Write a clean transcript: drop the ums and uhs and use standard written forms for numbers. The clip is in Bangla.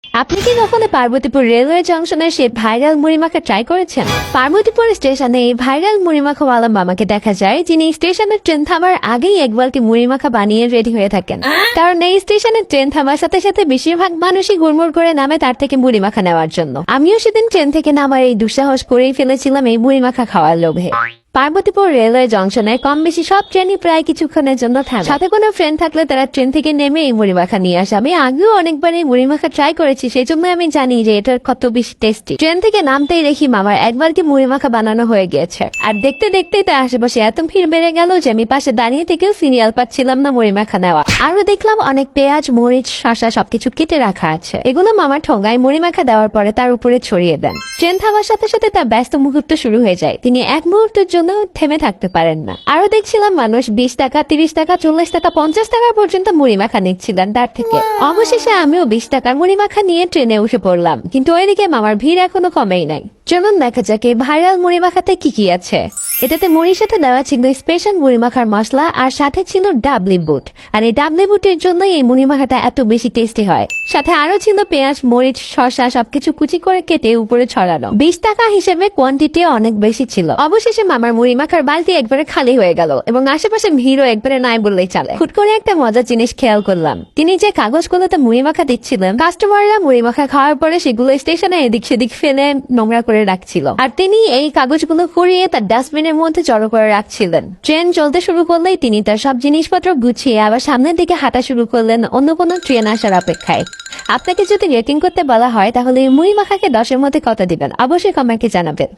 আপনি কি কখনো পার্বতীপুর রেলওয়ে জংশনের সেই ভাইরাল মুড়িমাখা ট্রাই করেছেন? পার্বতীপুর স্টেশনে এই ভাইরাল মুড়িমাখাওয়ালা মামাকে দেখা যায়, যিনি স্টেশনের ট্রেন থামার আগেই এক বালতি মুড়িমাখা বানিয়ে রেডি হয়ে থাকেন। কারণ এই স্টেশনের ট্রেন থামার সাথে সাথে বেশিরভাগ মানুষই হুড়মুড় করে নামে তার থেকে মুড়িমাখা নেওয়ার জন্য। আমিও সেদিন ট্রেন থেকে নামার এই দুঃসাহস করেই ফেলেছিলাম এই মুড়িমাখা খাওয়ার লোভে। পার্বতীপুর রেলওয়ে জংশনে কম বেশি সব ট্রেনই প্রায় কিছুক্ষণের জন্য থামে। সাথে কোনো ফ্রেন্ড থাকলে তারা ট্রেন থেকে নেমে এই মুড়িমাখা নিয়ে আসে। আমি আগেও অনেকবার এই মুড়িমাখা ট্রাই করেছি, সেই জন্য আমি জানি যে এটার কত বেশি টেস্টি। ট্রেন থেকে নামতেই দেখি মামার একবার কি মুড়িমাখা বানানো হয়ে গিয়েছে, আর দেখতে দেখতেই তার আশেপাশে এত ভিড় বেড়ে গেল যে আমি পাশে দাঁড়িয়ে থেকেও সিরিয়াল পাচ্ছিলাম না মুড়িমাখা নেওয়া। আরো দেখলাম অনেক পেঁয়াজ, মরিচ, শসা সবকিছু কেটে রাখা আছে। এগুলো মামার ঠোঙায় মুড়িমাখা দেওয়ার পরে তার উপরে ছড়িয়ে দেন। ট্রেন থামার সাথে সাথে তার ব্যস্ত মুহূর্ত শুরু হয়ে যায়। তিনি এক মুহূর্তের জন্য থেমে থাকতে পারেন না। আরো দেখছিলাম মানুষ 20 টাকা, 30 টাকা, 40 টাকা, 50 টাকা পর্যন্ত মুড়িমাখা নিচ্ছিলেন তার থেকে। অবশেষে আমিও 20 টাকার মুড়িমাখা নিয়ে ট্রেনে উঠে পড়লাম, কিন্তু ওইদিকে মামার ভিড় এখনো কমেই নাই। যেমন দেখা যাক এই ভাইরাল মুড়িমাখাতে কি কি আছে। এটাতে মুড়ির সাথে দেওয়া ছিল স্পেশাল মুড়িমাখার মশলা, আর সাথে ছিল ডাবলি বুট। আর এই ডাবলি বুটের জন্যই এই মুড়িমাখাটা এত বেশি টেস্টি হয়। সাথে আরো ছিল পেঁয়াজ, মরিচ, শসা সবকিছু কুচি করে কেটে উপরে ছড়ানো। 20 টাকা হিসেবে কোয়ান্টিটি অনেক বেশি ছিল। অবশেষে মামার মুড়িমাখার বালতি একবারে খালি হয়ে গেল এবং আশেপাশে ভিড়ও একবারে নাই বললেই চলে। হুট করে একটা মজার জিনিস খেয়াল করলাম, তিনি যে কাগজগুলোতে মুড়িমাখা দিচ্ছিলেন, কাস্টমাররা মুড়িমাখা খাওয়ার পরে সেগুলো স্টেশনে এদিক সেদিক ফেলে নোংরা করে রাখছিল, আর তিনি এই কাগজগুলো কুড়িয়ে তার ডাস্টবিনের মধ্যে জড়ো করে রাখছিলেন। ট্রেন চলতে শুরু করলেই তিনি তার সব জিনিসপত্র গুছিয়ে আবার সামনের দিকে হাঁটা শুরু করলেন অন্য কোনো ট্রেন আসার অপেক্ষায়। আপনাকে যদি রেটিং করতে বলা হয় তাহলে এই মুড়িমাখাকে 10-এর মধ্যে কত দিবেন? অবশ্যই কমেন্টে জানাবেন।